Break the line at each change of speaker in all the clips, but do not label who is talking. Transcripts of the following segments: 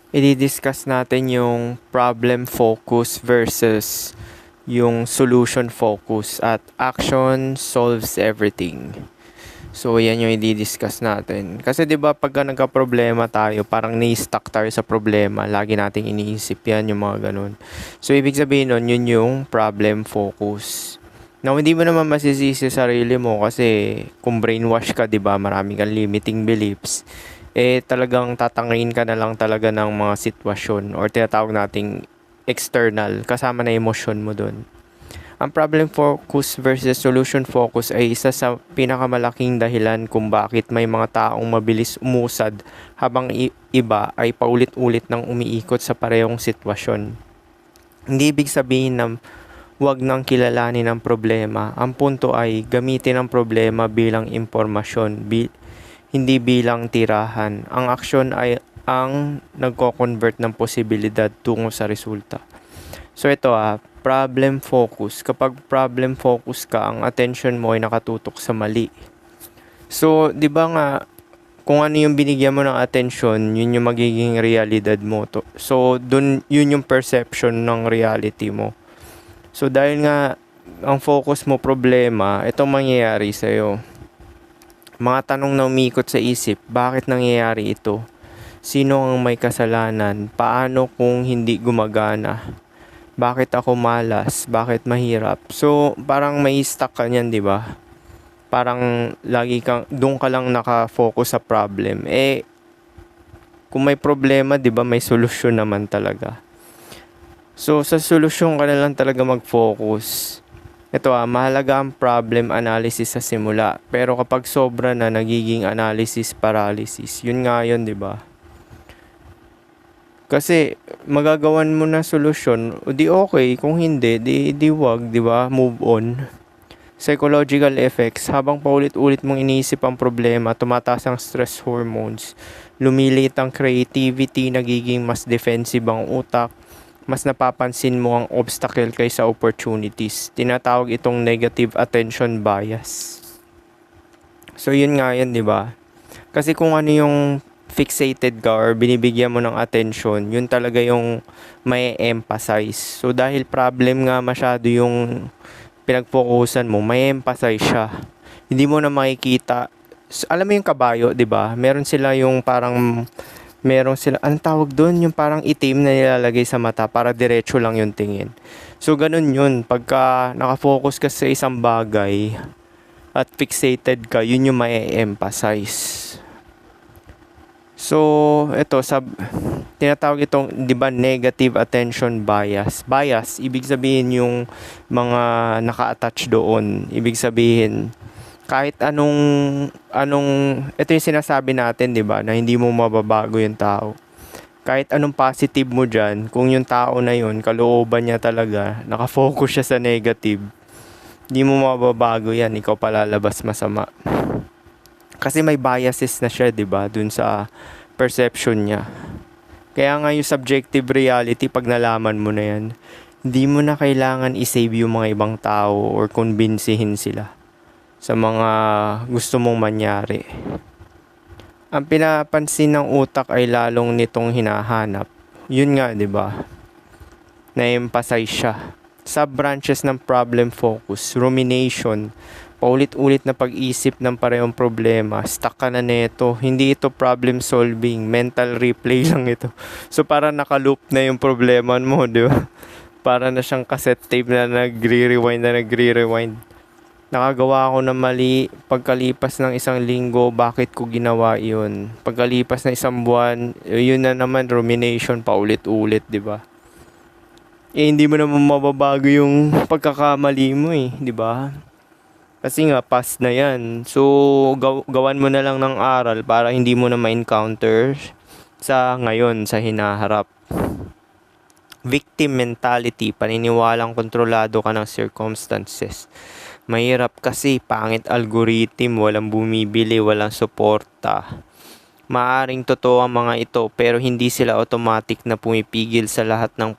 I-discuss natin yung problem focus versus yung solution focus at action solves everything. So, yan yung i-discuss natin. Kasi 'di ba pagka nagka-problema tayo, parang ni-stuck tayo sa problema. Lagi nating iniisip yan, yung mga ganun. So, ibig sabihin nun, yun yung problem focus. Now, hindi mo naman masisisi sa sarili mo kasi kung brainwash ka, 'di ba, marami kang limiting beliefs. Talagang tatangayin ka na lang talaga ng mga sitwasyon or tinatawag nating external kasama na emosyon mo dun. Ang problem focus versus solution focus ay isa sa pinakamalaking dahilan kung bakit may mga taong mabilis umusad habang iba ay paulit-ulit nang umiikot sa parehong sitwasyon. Hindi ibig sabihin na huwag nang kilalanin ang problema. Ang punto ay gamitin ang problema bilang impormasyon, hindi bilang tirahan. Ang aksyon ay ang nagko-convert ng posibilidad tungo sa resulta. So ito problem focus. Kapag problem focus ka, ang attention mo ay nakatutok sa mali. So, 'di ba nga kung ano yung binigyan mo ng attention, yun yung magiging realidad mo to. So, yun yung perception ng reality mo. So, dahil nga ang focus mo problema, itong mangyayari sa'yo. Mga tanong na umikot sa isip, bakit nangyayari ito? Sino ang may kasalanan? Paano kung hindi gumagana? Bakit ako malas? Bakit mahirap? So, parang may stuck ka niyan, di ba? Parang lagi kang, doon ka lang nakafocus sa problem. Kung may problema, di ba, may solusyon naman talaga. So, sa solusyon ka na lang talaga mag-focus. Ito mahalaga ang problem analysis sa simula. Pero kapag sobra na, nagiging analysis paralysis. Yun nga yun, di ba? Kasi magagawan mo na solusyon, o di okay, kung hindi, di wag, di ba? Move on. Psychological effects, habang paulit-ulit mong iniisip ang problema, tumataas ang stress hormones, lumilit ang creativity, nagiging mas defensive ang utak, mas napapansin mo ang obstacle kaysa opportunities. Tinatawag itong negative attention bias. So yun nga yan, di ba? Kasi kung ano yung fixated ka or binibigyan mo ng attention, yun talaga yung may emphasize. So dahil problem nga masyado yung pinag-focusan mo, may emphasize siya. Hindi mo na makikita. Alam mo yung kabayo, 'di ba? Meron sila anong tawag doon, yung parang itim na nilalagay sa mata para diretso lang yung tingin. So ganun yun, pagka nakafocus ka sa isang bagay at fixated ka, yun yung may emphasize. So, tinatawag itong, 'di ba, negative attention bias. Bias, ibig sabihin yung mga naka-attach doon. Ibig sabihin, kahit ito yung sinasabi natin, 'di ba, na hindi mo mababago yung tao. Kahit anong positive mo diyan, kung yung tao na yun, kalooban niya talaga, nakafocus siya sa negative, hindi mo mababago yan, ikaw palalabas masama. Kasi may biases na siya, 'di ba, dun sa perception niya. Kaya nga yung subjective reality, pag nalaman mo na yan, hindi mo na kailangan i-save yung mga ibang tao or kumbinsihin sila sa mga gusto mong mangyari. Ang pinapansin ng utak ay lalong nitong hinahanap. Yun nga, 'di ba? Na-emphasize siya. Sub-branches ng problem focus, rumination, paulit-ulit na pag-isip ng parehong problema, stuck ka na neto, hindi ito problem solving, mental replay lang ito. So para nakaloop na yung problema mo, di ba? Para na siyang cassette tape na nagre-rewind. Nakagawa ako ng mali, pagkalipas ng isang linggo, bakit ko ginawa yun? Pagkalipas ng isang buwan, yun na naman, rumination, paulit-ulit, di ba? Hindi mo naman mababago yung pagkakamali mo di ba? Kasi nga, past na yan. So, gawan mo na lang ng aral para hindi mo na ma-encounter sa ngayon, sa hinaharap. Victim mentality, paniniwalang kontrolado ka ng circumstances. Mahirap kasi, pangit algorithm, walang bumibili, walang suporta. Maaring totoo ang mga ito, pero hindi sila automatic na pumipigil sa lahat ng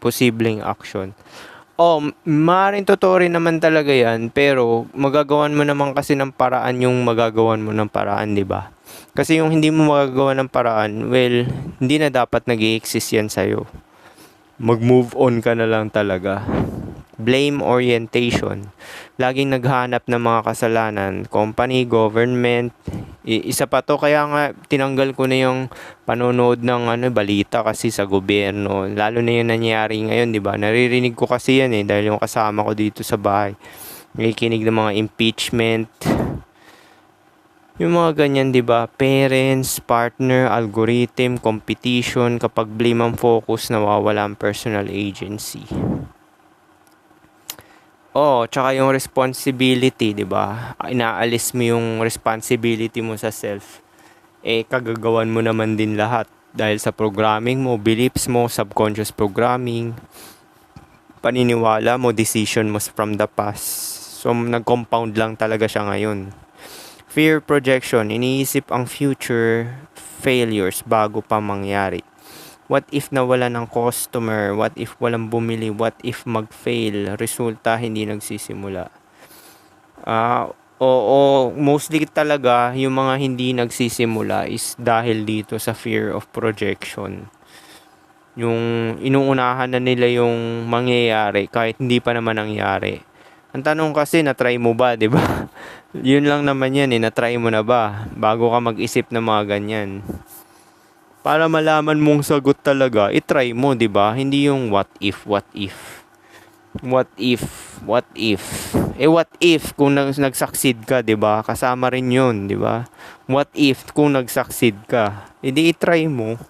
posibleng action. Maaaring totoo rin naman talaga yan, pero magagawan mo naman kasi ng paraan yung magagawan mo ng paraan, di ba? Kasi yung hindi mo magagawa ng paraan, well, hindi na dapat nag-i-exist yan sa'yo. Mag-move on ka na lang talaga. Blame orientation. Laging naghanap ng mga kasalanan. Company, government. Isa pa to, kaya nga tinanggal ko na yung panonood ng balita kasi sa gobyerno. Lalo na yung nangyayari ngayon, di ba? Naririnig ko kasi yan dahil yung kasama ko dito sa bahay. Nakikinig ng mga impeachment. Yung mga ganyan, di ba? Parents, partner, algorithm, competition. Kapag blame ang focus, nawawala ang personal agency. Tsaka yung responsibility, 'di ba? Inaalis mo yung responsibility mo sa self. Kagagawan mo naman din lahat dahil sa programming mo, beliefs mo, subconscious programming, paniniwala mo, decision mo from the past. So nag-compound lang talaga siya ngayon. Fear projection, iniisip ang future failures bago pa mangyari. What if nawala ng customer? What if walang bumili? What if mag-fail? Resulta, hindi nagsisimula. Mostly talaga yung mga hindi nagsisimula is dahil dito sa fear of projection. Yung inuunahan na nila yung mangyayari kahit hindi pa naman nangyari. Ang tanong kasi, na-try mo ba, 'di ba? Yun lang naman yan, na-try mo na ba bago ka mag-isip ng mga ganyan? Para malaman mong sagot talaga, i-try mo, 'di ba? Hindi yung what if. What if kung nag-succeed ka, 'di ba? Kasama rin 'yun, 'di ba? What if kung nag-succeed ka? Hindi i-try mo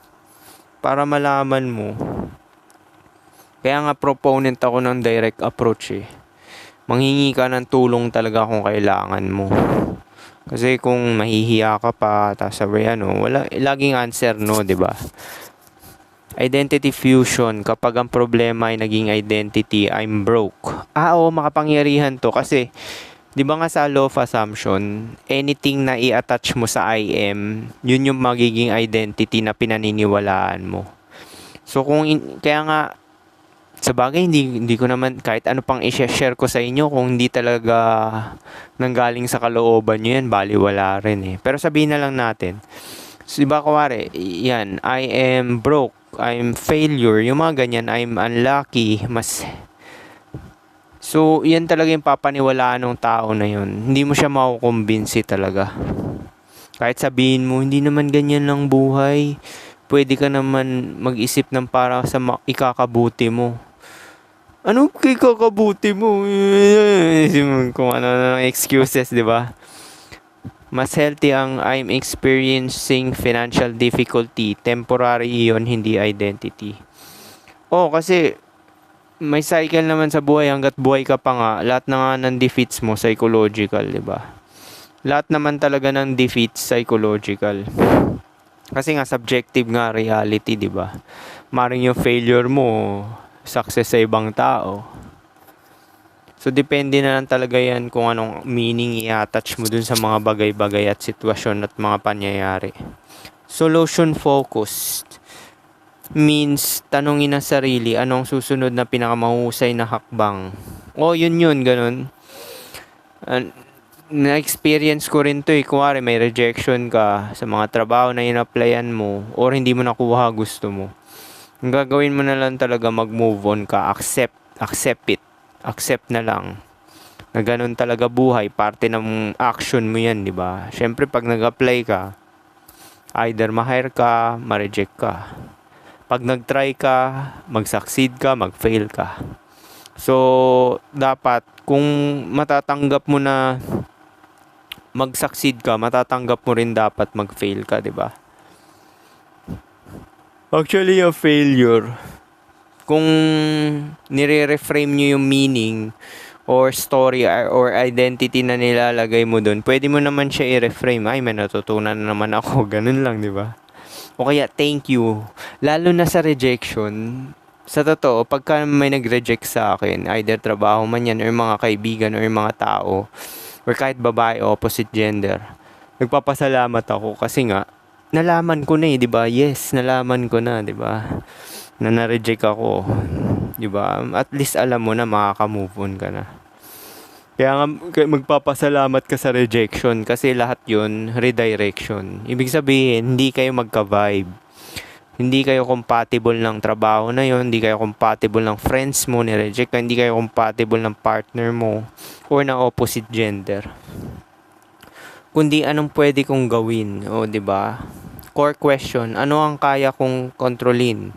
para malaman mo. Kaya nga proponent ako ng direct approach Manghingi ka ng tulong talaga kung kailangan mo. Kasi kung mahihiya ka pa, tapos sabi wala, laging answer no, 'di ba? Identity fusion, kapag ang problema ay naging identity, I'm broke. Makapangyarihan to kasi 'di ba nga sa law of assumption, anything na i-attach mo sa I am, yun yung magiging identity na pinaniniwalaan mo. So kaya nga sa bagay, hindi ko naman kahit ano pang i-share ko sa inyo kung hindi talaga nanggaling sa kalooban nyo yan, baliwala rin Pero sabihin na lang natin, so, diba kuwari, yan, I am broke, I'm failure, yung mga ganyan, I'm unlucky, So, yan talaga yung papaniwalaan ng tao na yun. Hindi mo siya makukumbinsi talaga. Kahit sabihin mo, hindi naman ganyan lang buhay, pwede ka naman mag-isip ng para sa ikakabuti mo. Ano kay kakabuti mo? Kung ano excuses, di ba? Mas healthy ang I'm experiencing financial difficulty. Temporary iyon, hindi identity. Kasi may cycle naman sa buhay. Hanggat buhay ka pa nga, lahat na nga ng defeats mo, psychological, di ba? Lahat naman talaga ng defeats, psychological. Kasi nga, subjective nga reality, di ba? Maring yung failure mo, success sa ibang tao. So, depende na lang talaga yan kung anong meaning i-attach mo dun sa mga bagay-bagay at sitwasyon at mga pangyayari. Solution focused means tanungin ang sarili, anong susunod na pinakamahusay na hakbang. Yun, ganun. Na-experience ko rin to Kuwari may rejection ka sa mga trabaho na in-applyan mo or hindi mo nakuha gusto mo. Ang gagawin mo na lang talaga, mag-move on ka. Accept it. Accept na lang. Na ganun talaga buhay. Parte ng action mo yan, di ba? Siyempre, pag nag-apply ka, either ma-hire ka, ma-reject ka. Pag nag-try ka, mag-succeed ka, mag-fail ka. So, dapat, kung matatanggap mo na mag-succeed ka, matatanggap mo rin dapat mag-fail ka, di ba? Actually, a failure, kung nire-reframe nyo yung meaning or story or identity na nilalagay mo dun, pwede mo naman siya i-reframe. May natutunan na naman ako. Ganun lang, di ba? O kaya, thank you. Lalo na sa rejection, sa totoo, pagka may nag-reject sa akin, either trabaho man yan, or mga kaibigan, or mga tao, or kahit babae, opposite gender, nagpapasalamat ako kasi nga, nalaman ko na 'di ba? Yes, nalaman ko na, 'di ba? Na na-reject ako. 'di ba? At least alam mo na makaka-move on ka na. Kaya nga magpapasalamat ka sa rejection kasi lahat 'yun redirection. Ibig sabihin, hindi kayo magka-vibe. Hindi kayo compatible ng trabaho na 'yon, hindi kayo compatible ng friends mo, ni-reject ka, hindi kayo compatible ng partner mo or ng opposite gender. Kundi anong pwede kong gawin, o 'di ba? Core question, ano ang kaya kong kontrolin?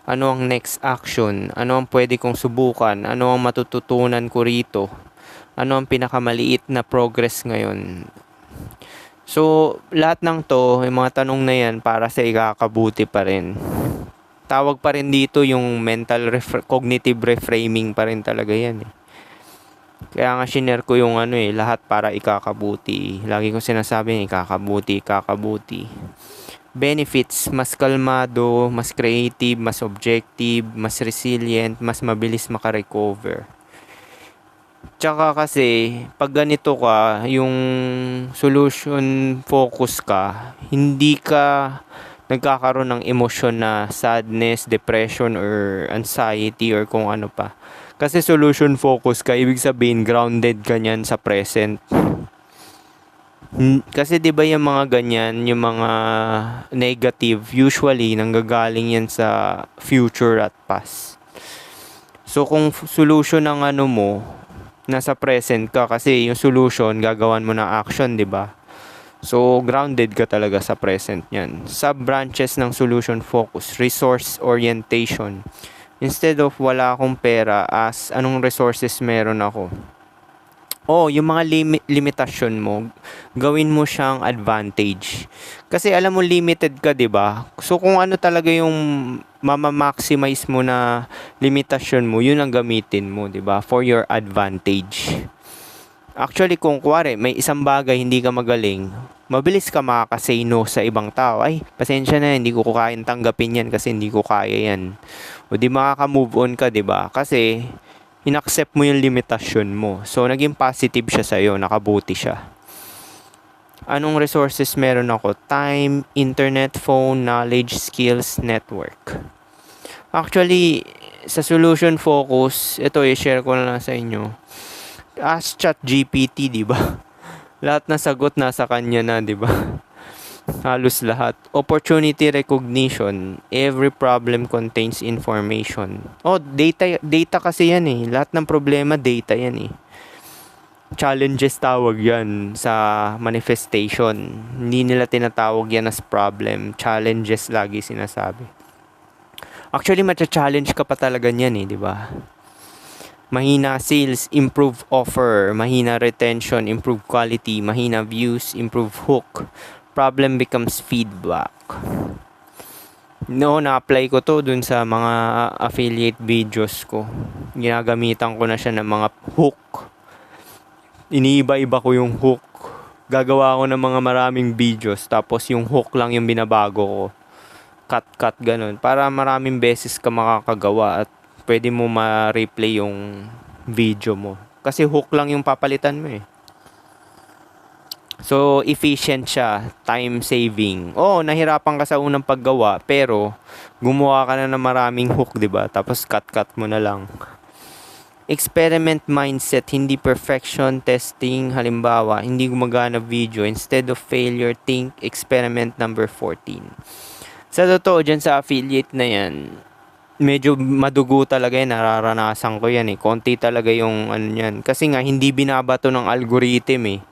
Ano ang next action? Ano ang pwede kong subukan? Ano ang matututunan ko rito? Ano ang pinakamaliit na progress ngayon? So, lahat ng to, yung mga tanong na yan para sa ikakabuti pa rin. Tawag pa rin dito yung cognitive reframing pa rin talaga yan eh. Kaya nga shinare ko yung lahat para ikakabuti. Lagi ko sinasabi ikakabuti. Benefits, mas kalmado, mas creative, mas objective, mas resilient, mas mabilis makarecover. Tsaka kasi, pag ganito ka, yung solution focus ka, hindi ka nagkakaroon ng emosyon na sadness, depression, or anxiety, or kung ano pa. Kasi solution focus ka, ibig sabihin grounded ka niyan sa present. Kasi 'di ba yung mga ganyan, yung mga negative, usually nanggagaling yan sa future at past. So kung solution ng mo, nasa present ka kasi yung solution gagawan mo ng action, 'di ba? So grounded ka talaga sa present niyan. Sub-branches ng solution focus, resource orientation. Instead of wala akong pera, as anong resources meron ako? Yung mga limitasyon mo, gawin mo siyang advantage. Kasi alam mo limited ka, 'di ba? So kung ano talaga yung mama-maximize mo na limitasyon mo, yun ang gamitin mo, 'di ba? For your advantage. Actually, kung kuwari may isang bagay hindi ka magaling, mabilis ka makaka-say no sa ibang tao. Ay, pasensya na, hindi ko kayang tanggapin yan kasi hindi ko kaya yan. O di makaka-move on ka, 'di ba? Kasi inaccept mo yung limitasyon mo. So, naging positive siya sa'yo. Nakabuti siya. Anong resources meron ako? Time, internet, phone, knowledge, skills, network. Actually, sa solution focus, ito i-share ko na lang sa inyo. Ask ChatGPT, di ba? Lahat na sagot nasa kanya na, di ba? Halos lahat. Opportunity recognition. Every problem contains information. Data kasi yan eh. Lahat ng problema, data yan eh. Challenges tawag yan sa manifestation. Hindi nila tinatawag yan as problem. Challenges lagi sinasabi. Actually, matcha-challenge ka pa talaga yan eh, di ba? Mahina sales, improve offer. Mahina retention, improve quality. Mahina views, improve hook. Problem becomes feedback. Na-apply ko to dun sa mga affiliate videos ko. Ginagamitan ko na siya ng mga hook. Iniiba-iba ko yung hook. Gagawa ko ng mga maraming videos, tapos yung hook lang yung binabago ko. Cut, ganun. Para maraming beses ka makakagawa at pwede mo ma-replay yung video mo. Kasi hook lang yung papalitan mo eh. So, efficient siya, time saving. Nahirapan ka sa unang paggawa, pero gumawa ka na ng maraming hook, 'di ba? Tapos cut mo na lang. Experiment mindset, hindi perfection testing. Halimbawa, hindi gumagana video, instead of failure, think experiment number 14. Sa totoo dyan sa affiliate na yan, medyo madugo talaga yan, nararanasan ko yan eh. Konti talaga yung yan. Kasi nga, hindi binabato ng algorithm eh.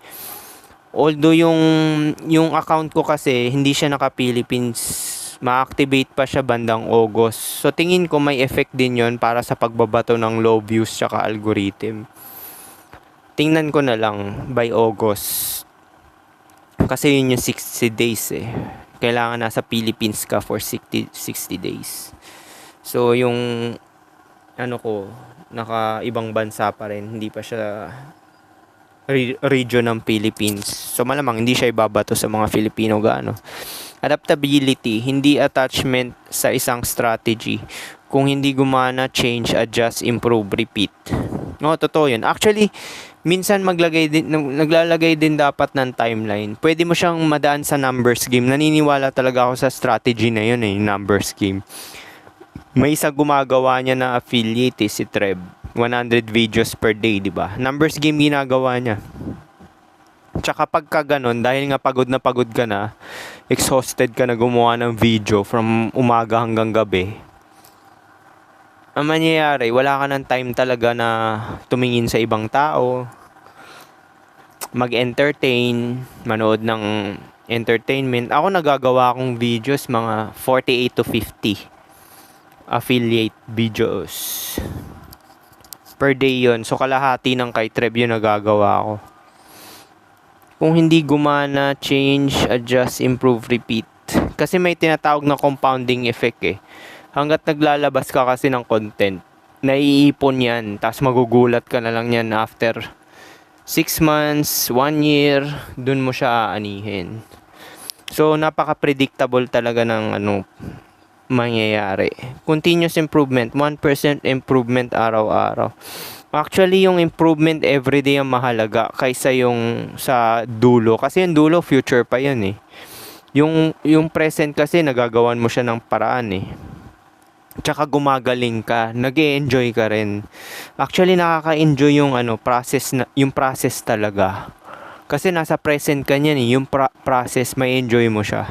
Although yung account ko kasi hindi siya naka-Philippines, ma-activate pa siya bandang August. So tingin ko may effect din yon para sa pagbabato ng low views tsaka algorithm. Tingnan ko na lang by August. Kasi yun yung 60 days eh. Kailangan nasa Philippines ka for 60 days. So yung naka ibang bansa pa rin, hindi pa siya region ng Philippines. So malamang hindi siya ibabato sa mga Filipino gaano. Adaptability, hindi attachment sa isang strategy. Kung hindi gumana, change, adjust, improve, repeat. Totoo yun. Actually, minsan naglalagay din dapat ng timeline. Pwede mo siyang madaan sa numbers game. Naniniwala talaga ako sa strategy na yun numbers game. May isa gumagawa niya na affiliate si Trev. 100 videos per day, di ba? Numbers game ginagawa niya. Tsaka pagka ganun, dahil nga pagod na pagod ka na, exhausted ka na gumawa ng video from umaga hanggang gabi, ang mangyayari, wala ka ng time talaga na tumingin sa ibang tao, mag-entertain, manood ng entertainment. Ako nagagawa akong videos mga 48 to 50 affiliate videos per day yon. So kalahati ng kay Trev yung nagagawa ko. Kung hindi gumana, change, adjust, improve, repeat. Kasi may tinatawag na compounding effect eh. Hanggat naglalabas ka kasi ng content, naiipon yan. Tapos magugulat ka na lang yan after 6 months, 1 year, dun mo siya aanihin. So, napaka-predictable talaga ng mangyayari. Continuous improvement, 1% improvement araw-araw. Actually, yung improvement everyday ang mahalaga kaysa yung sa dulo. Kasi yung dulo, future pa yan eh. Yung present kasi, nagagawan mo siya ng paraan eh. Tsaka gumagaling ka, nag-e-enjoy ka rin. Actually, nakaka-enjoy yung process talaga. Kasi nasa present ka niyan eh, yung process, may enjoy mo siya.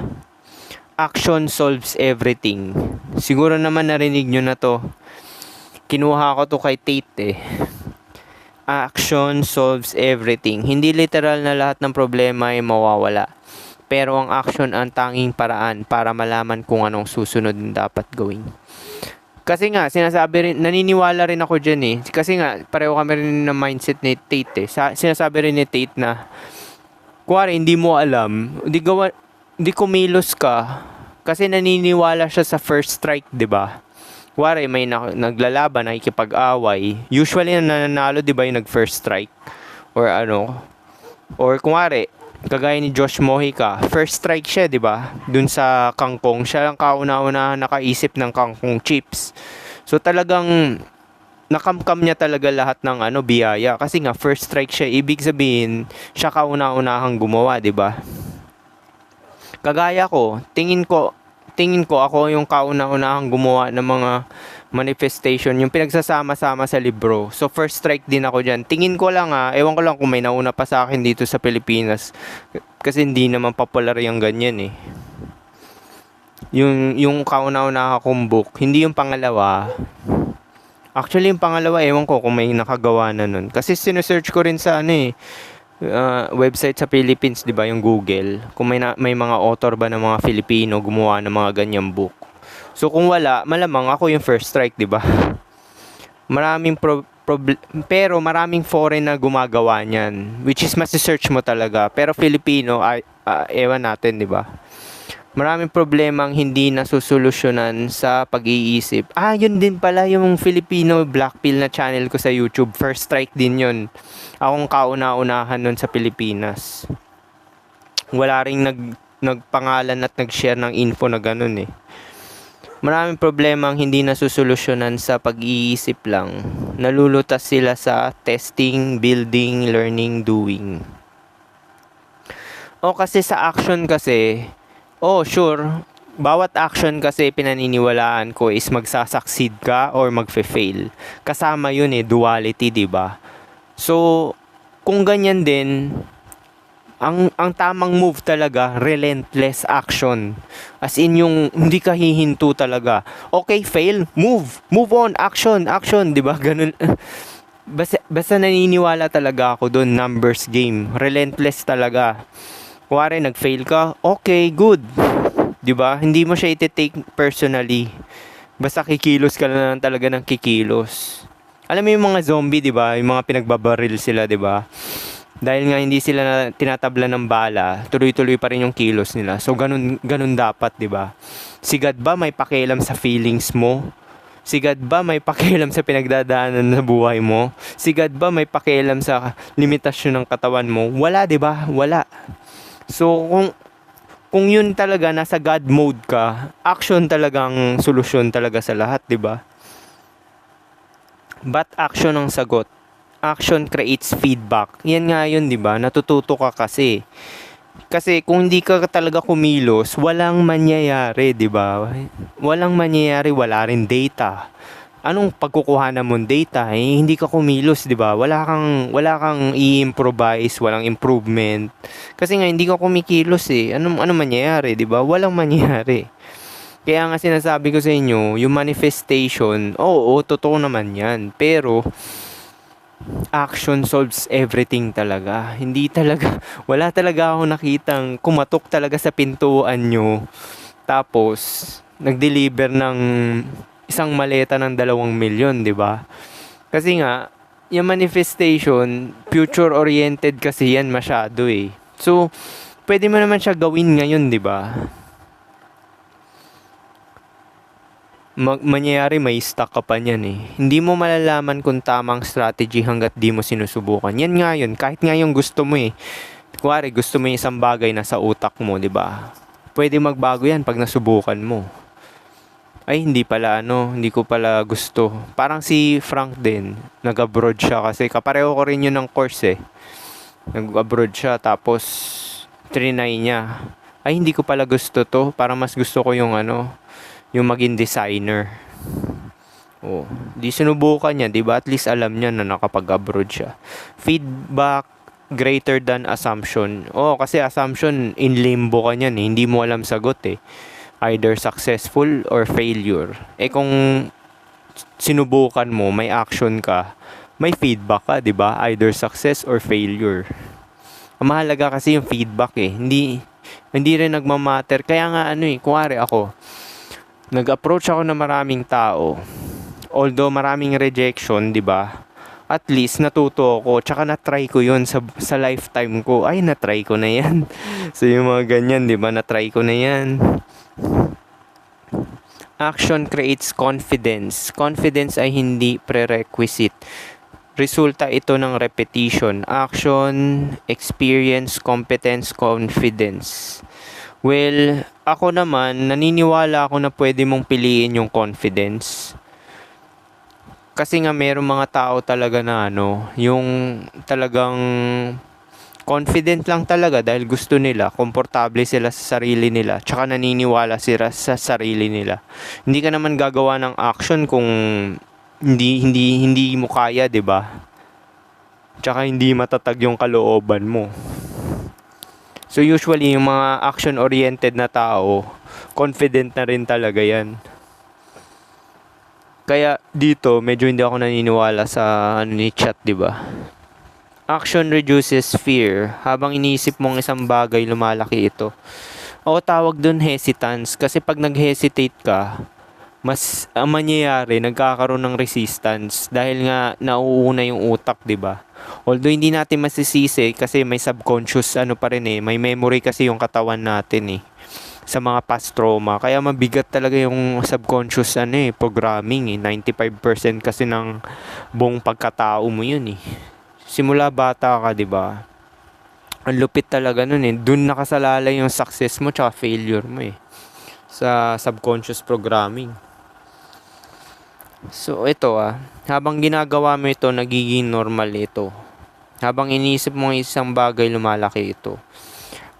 Action solves everything. Siguro naman narinig nyo na to. Kinuha ko to kay Tate eh. Action solves everything. Hindi literal na lahat ng problema ay mawawala. Pero ang action ang tanging paraan para malaman kung anong susunod na dapat gawin. Kasi nga, naniniwala rin ako dyan eh. Kasi nga, pareho kami rin ng mindset ni Tate eh. Sinasabi rin ni Tate na, kuwari, hindi mo alam, hindi kumilos ka, kasi naniniwala siya sa first strike, di ba? Kuwari, may naglalaban, nakikipag-away. Usually, nananalo, di ba, yung nag-first strike? Or kuwari, kagaya ni Josh Mojica, first strike siya, di ba? Dun sa kangkong, siya lang kauna-una nakaisip ng kangkong chips. So talagang nakamkam niya talaga lahat ng biyaya kasi nga first strike siya, ibig sabihin siya kauna-unahang gumawa, di ba? Kagaya ko, tingin ko ako yung kauna-unahang gumawa ng mga manifestation, yung pinagsasama-sama sa libro. So first strike din ako dyan. Tingin ko lang ewan ko lang kung may nauna pa sa akin dito sa Pilipinas. Kasi hindi naman popular yung ganyan eh. Yung kauna-una akong book, hindi yung pangalawa. Actually yung pangalawa, ewan ko kung may nakagawa na nun. Kasi sinesearch ko rin sa website sa Philippines, di ba, yung Google. Kung may mga author ba ng mga Filipino gumawa ng mga ganyang book. So kung wala, malamang ako yung first strike, di ba? Maraming pero maraming foreign na gumagawa niyan, which is masi-search mo talaga. Pero Filipino, ewan natin, di ba? Maraming problemang hindi nasusolusyonan sa pag-iisip. Yun din pala yung Filipino Black Pill na channel ko sa YouTube. First strike din yun. Akong kauna-unahan nun sa Pilipinas. Wala ring nagpangalan at nag-share ng info na ganun eh. Maraming problemang hindi nasusolusyonan sa pag-iisip lang. Nalulutas sila sa testing, building, learning, doing. Kasi sa action kasi, sure, bawat action kasi pinaniniwalaan ko is magsasucceed ka or magfe-fail. Kasama yun duality, di ba? So, kung ganyan din, ang tamang move talaga, relentless action. As in yung hindi ka hihinto talaga. Okay, fail, move on, action, di ba? Ganun. Basta naniniwala talaga ako doon, numbers game, relentless talaga. Kuwari nag-fail ka, okay, good. 'Di ba? Hindi mo siya i-take personally. Basta kikilos ka na lang talaga ng kikilos. Alam mo yung mga zombie, 'di ba? Yung mga pinagbabaril sila, 'di ba? Dahil nga hindi sila tinatabla ng bala, tuloy-tuloy pa rin yung kilos nila. So ganun dapat, 'di ba? Si God ba may pakialam sa feelings mo? Si God ba may pakialam sa pinagdadaanan ng buhay mo? Si God ba may pakialam sa limitasyon ng katawan mo? Wala, 'di ba? Wala. So kung yun talaga nasa God mode ka, action talagang solusyon talaga sa lahat, 'di ba? But action ang sagot. Action creates feedback. Yan nga yun, 'di ba? Natututo ka kasi. Kasi kung hindi ka talaga kumilos, walang mangyayari, 'di ba? Walang mangyayari, wala rin data. Anong pagkukuhanan mong data? Hindi ka kumilos, 'di ba? Wala kang i-improvise, walang improvement. Kasi nga hindi ka kumikilos eh. Ano mangyayari, 'di ba? Walang mangyayari. Kaya nga sinasabi ko sa inyo, yung manifestation, oo, totoo naman 'yan. Pero action solves everything talaga. Hindi talaga, wala talaga ako nakitang kumatok talaga sa pintuan nyo. Tapos, nag-deliver ng isang maleta ng 2 milyon, di ba? Kasi nga, yung manifestation, future-oriented kasi yan masyado eh. So, pwede mo naman siya gawin ngayon, di ba? Mangyayari may stock ka pa niyan eh. Hindi mo malalaman kung tamang strategy hanggat di mo sinusubukan. Yan nga yun, kahit nga yung gusto mo eh. Kuwari, gusto mo yung isang bagay na sa utak mo, di ba? Pwede magbago yan pag nasubukan mo. Ay, hindi ko pala gusto. Parang si Frank din, nag-abroad siya kasi kapareho ko rin yun ng course eh. Nag-abroad siya tapos trinay niya. Ay, hindi ko pala gusto to. Parang mas gusto ko yung maging designer. Oh, di sinubukan niya, 'di ba? At least alam niya na nakapag-abroad siya. Feedback greater than assumption. Oh, kasi assumption in limbo ka niyan eh. Hindi mo alam sagot eh. Either successful or failure. Eh kung sinubukan mo, may action ka, may feedback ka, 'di ba? Either success or failure. Ang mahalaga kasi yung feedback eh. Hindi rin nagmamatter. Kaya nga kuwari ako, nag-approach ako ng maraming tao. Although maraming rejection, 'di ba? At least natuto ako, tsaka na-try ko 'yun sa lifetime ko. Ay, na-try ko na 'yan. So yung mga ganyan, 'di ba? Na-try ko na 'yan. Action creates confidence. Confidence ay hindi prerequisite. Resulta ito ng repetition. Action, experience, competence, confidence. Well, ako naman, naniniwala ako na pwede mong piliin yung confidence. Kasi nga merong mga tao talaga na yung talagang confident lang talaga dahil gusto nila, komportable sila sa sarili nila, tsaka naniniwala sila sa sarili nila. Hindi ka naman gagawa ng action kung hindi mo kaya, 'di ba? Tsaka hindi matatag yung kalooban mo. So usually yung mga action-oriented na tao, confident na rin talaga yan. Kaya dito, medyo hindi ako naniniwala sa ni chat, di ba? Action reduces fear. Habang iniisip mong isang bagay, lumalaki ito. O tawag dun hesitance. Kasi pag nag-hesitate ka, mas ang mangyayari, nagkakaroon ng resistance dahil nga nauuna yung utak, 'di ba? Although hindi natin masisisi kasi may subconscious pa rin eh, may memory kasi yung katawan natin eh sa mga past trauma. Kaya mabigat talaga yung subconscious programming eh. 95% kasi ng buong pagkatao mo 'yun eh. Simula bata ka, 'di ba? Ang lupit talaga nun eh. Doon nakasalalay yung success mo tsaka failure mo eh. Sa subconscious programming. So ito habang ginagawa mo ito, nagiging normal ito. Habang iniisip mo isang bagay, lumalaki ito.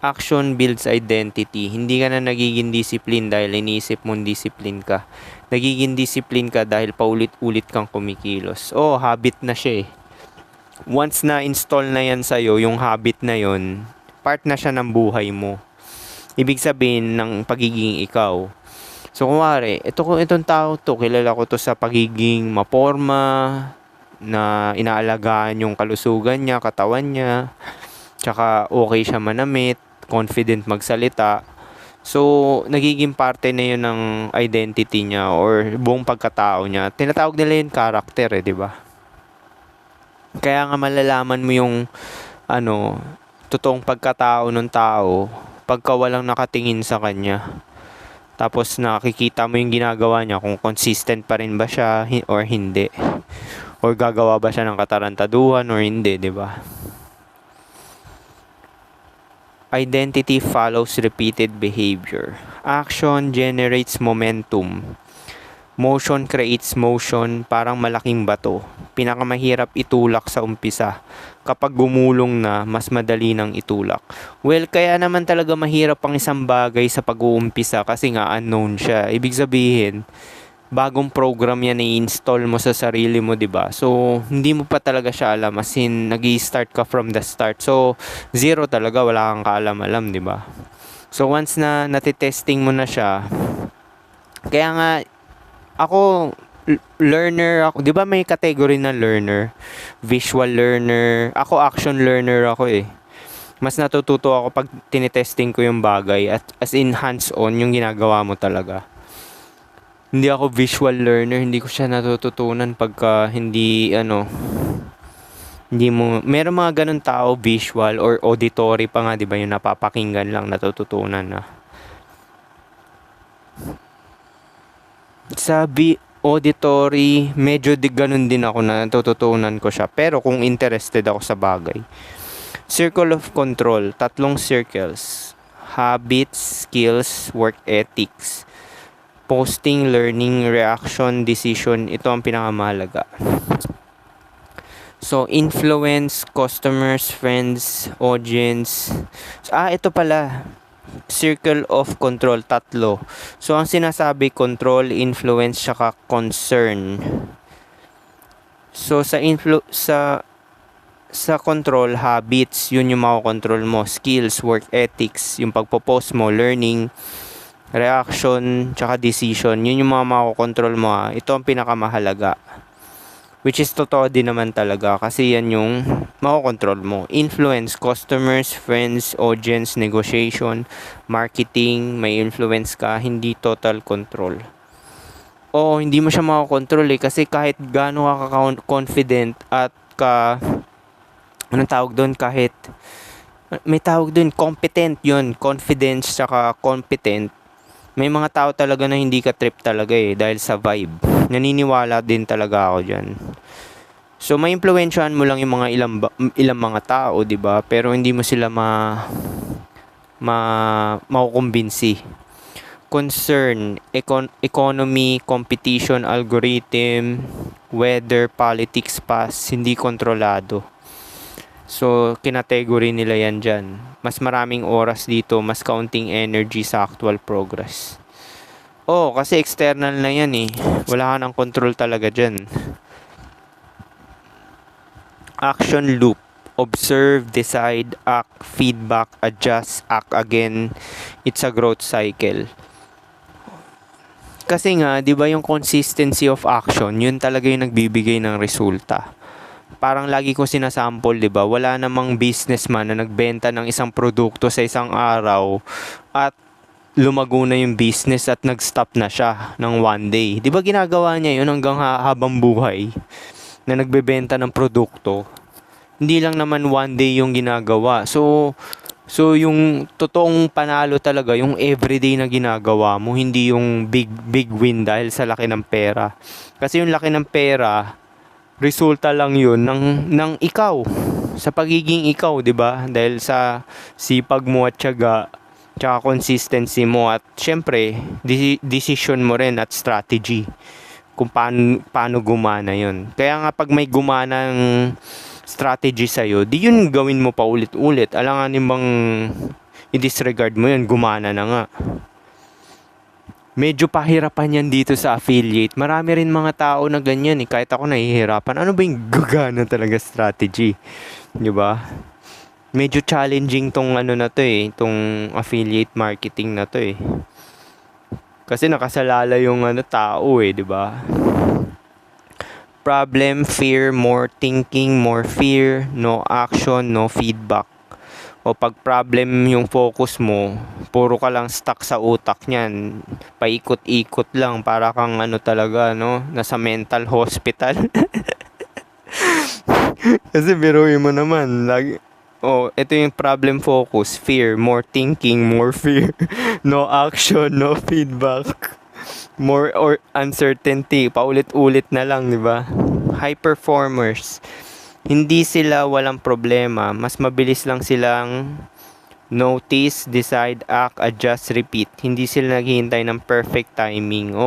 Action builds identity. Hindi ka na nagiging discipline dahil iniisip mong discipline ka. Nagiging discipline ka dahil paulit-ulit kang kumikilos. Habit na siya eh. Once na install na yan sa'yo, yung habit na yon, part na siya ng buhay mo. Ibig sabihin ng pagiging ikaw. So kunwari, itong tao to, kilala ko to sa pagiging maporma, na inaalagaan yung kalusugan niya, katawan niya, tsaka okay siya manamit, confident magsalita. So, nagiging parte na yun ng identity niya or buong pagkatao niya. Tinatawag nila yung character di ba? Kaya nga malalaman mo yung totoong pagkatao ng tao pagka walang nakatingin sa kanya. Tapos nakikita mo yung ginagawa niya kung consistent pa rin ba siya or hindi. Or gagawa ba siya ng katarantaduhan or hindi, 'di ba? Identity follows repeated behavior. Action generates momentum. Motion creates motion, parang malaking bato. Pinakamahirap itulak sa umpisa. Kapag gumulong na, mas madali nang itulak. Well, kaya naman talaga mahirap ang isang bagay sa pag-uumpisa kasi nga unknown siya. Ibig sabihin, bagong program yan i-install mo sa sarili mo, 'di ba? So, hindi mo pa talaga siya alam, as in nag-i-start ka from the start. So, zero talaga, wala kang kaalam-alam, 'di ba? So, once na natitesting mo na siya, kaya nga ako learner ako, 'di ba may category na learner, visual learner, ako action learner ako eh. Mas natututo ako pag tinetesting ko yung bagay at as in hands-on yung ginagawa mo talaga. Hindi ako visual learner, hindi ko siya natututunan pagka hindi mo, meron mga ganun tao, visual or auditory pa nga, di ba, yung napapakinggan lang, natututunan na. Sa auditory, medyo ganun din ako na natututunan ko siya, pero kung interested ako sa bagay. Circle of control, 3 circles: habits, skills, work ethics. Posting, learning, reaction, decision, ito ang pinakamahalaga. So, influence, customers, friends, audience. Ito pala, circle of control, 3. So, ang sinasabi, control, influence, saka concern. So, sa control, habits, yun yung makokontrol mo. Skills, work ethics, yung pagpo-post mo, learning, reaction, tsaka decision, yun yung mga makokontrol mo. Ito ang pinakamahalaga. Which is totoo din naman talaga kasi yan yung makokontrol mo. Influence, customers, friends, audience, negotiation, marketing, may influence ka, hindi total control. Oo, hindi mo siya makokontrol kasi kahit gaano ka confident at anong tawag doon, kahit may tawag doon, competent yun, confidence tsaka competent. May mga tao talaga na hindi ka trip talaga dahil sa vibe. Naniniwala din talaga ako diyan. So may impluwensyahan mo lang yung mga ilang mga tao, 'di ba? Pero hindi mo sila makukumbinsi. Concern, economy, competition, algorithm, weather, politics, past, hindi kontrolado. So, kinategory nila yan dyan. Mas maraming oras dito, mas kaunting energy sa actual progress. Kasi external na yan eh. Wala ka ng control talaga dyan. Action loop. Observe, decide, act, feedback, adjust, act again. It's a growth cycle. Kasi nga, di ba yung consistency of action, yun talaga yung nagbibigay ng resulta. Parang lagi ko sinasample, 'di ba? Wala namang businessman na nagbenta ng isang produkto sa isang araw at lumago na yung business at nag-stop na siya ng one day. 'Di ba ginagawa niya 'yun hanggang habang buhay na nagbebenta ng produkto? Hindi lang naman one day yung ginagawa. So yung totoong panalo talaga, yung everyday na ginagawa mo, hindi yung big win dahil sa laki ng pera. Kasi yung laki ng pera, resulta lang yun ng ikaw, sa pagiging ikaw, 'di ba? Dahil sa sipag mo at tiyaga, tsaka consistency mo at syempre decision mo rin at strategy kung paano gumana yun. Kaya nga pag may gumanang strategy sa'yo, di yun gawin mo pa ulit-ulit. Alanganin bang i-disregard mo yun, gumana na nga. Medyo pahirapan yan dito sa affiliate. Marami rin mga tao na ganyan kahit ako nahihirapan. Ano ba yung gagana talaga strategy? 'Di ba? Medyo challenging tong na to tong affiliate marketing na to Kasi nakasalala yung tao 'di ba? Problem, fear, more thinking, more fear, no action, no feedback. O pag problem yung focus mo, puro ka lang stuck sa utak niyan. Paikot-ikot lang para kang talaga, nasa mental hospital. Kasi biruin mo naman, ito yung problem focus, fear, more thinking, more fear, no action, no feedback, more or uncertainty, paulit-ulit na lang, 'di ba? High performers, hindi sila walang problema, mas mabilis lang silang notice, decide, act, adjust, repeat. Hindi sila naghihintay ng perfect timing.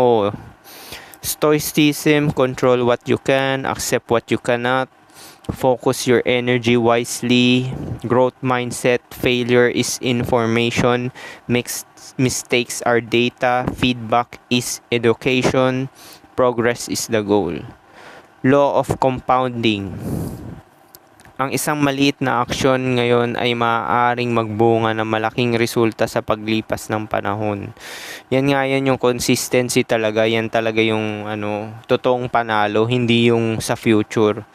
Stoicism, control what you can, accept what you cannot, focus your energy wisely. Growth mindset, failure is information, mistakes are data, feedback is education, progress is the goal. Law of compounding. Ang isang maliit na aksyon ngayon ay maaaring magbunga ng malaking resulta sa paglipas ng panahon. Yan nga yan yung consistency talaga. Yan talaga yung totoong panalo, hindi yung sa future.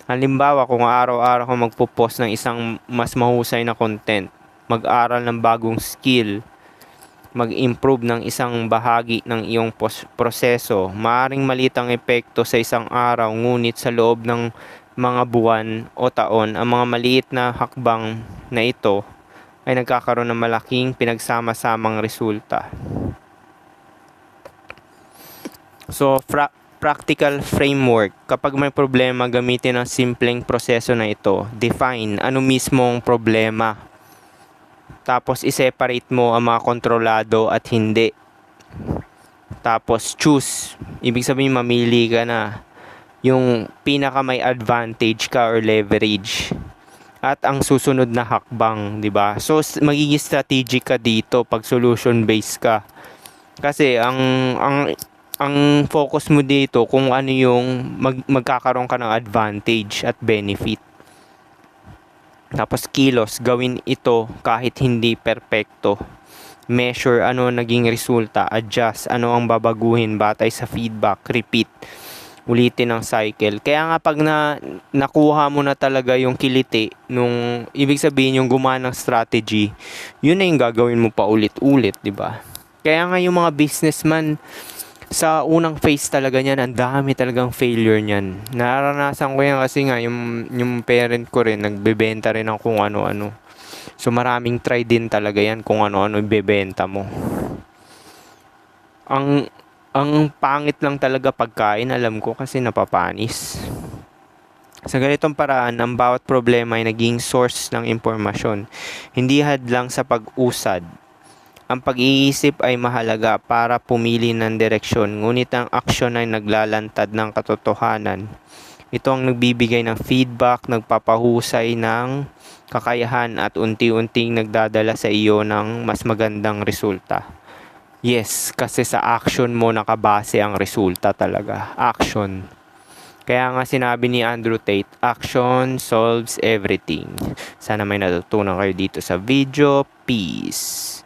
Halimbawa, kung araw-araw ka magpo-post ng isang mas mahusay na content, mag-aral ng bagong skill, mag-improve ng isang bahagi ng iyong proseso, maaaring maliit ang epekto sa isang araw, ngunit sa loob ng mga buwan o taon, ang mga maliit na hakbang na ito ay nagkakaroon ng malaking pinagsama-samang resulta. So, practical framework. Kapag may problema, gamitin ang simpleng proseso na ito. Define ano mismong problema. Tapos, i-separate mo ang mga kontrolado at hindi. Tapos, choose. Ibig sabihin, mamili ka na yung pinaka may advantage ka or leverage. At ang susunod na hakbang, di ba? So, magiging strategic ka dito pag solution-based ka. Kasi, ang focus mo dito kung ano yung magkakaroon ka ng advantage at benefit. Tapos kilos, gawin ito kahit hindi perpekto. Measure ano naging resulta, adjust ano ang babaguhin batay sa feedback, repeat. Ulitin ang cycle. Kaya nga pag nakuha mo na talaga yung kiliti nung ibig sabihin yung gumanang strategy, yun na yung gagawin mo pa ulit-ulit, di ba? Kaya nga yung mga businessman sa unang phase talaga niyan, ang dami talagang failure niyan. Naranasan ko yan kasi nga yung parent ko rin nagbebenta rin ng kung ano-ano. So maraming try din talaga yan kung ano-ano ibebenta mo. Ang pangit lang talaga pagkain, alam ko kasi napapanis. Sa ganitong paraan, ang bawat problema ay naging source ng impormasyon, hindi hadlang sa pag-usad. Ang pag-iisip ay mahalaga para pumili ng direksyon, ngunit ang aksyon ay naglalantad ng katotohanan. Ito ang nagbibigay ng feedback, nagpapahusay ng kakayahan at unti-unting nagdadala sa iyo ng mas magandang resulta. Yes, kasi sa action mo nakabase ang resulta talaga. Action. Kaya nga sinabi ni Andrew Tate, action solves everything. Sana may natutunan kayo dito sa video. Peace.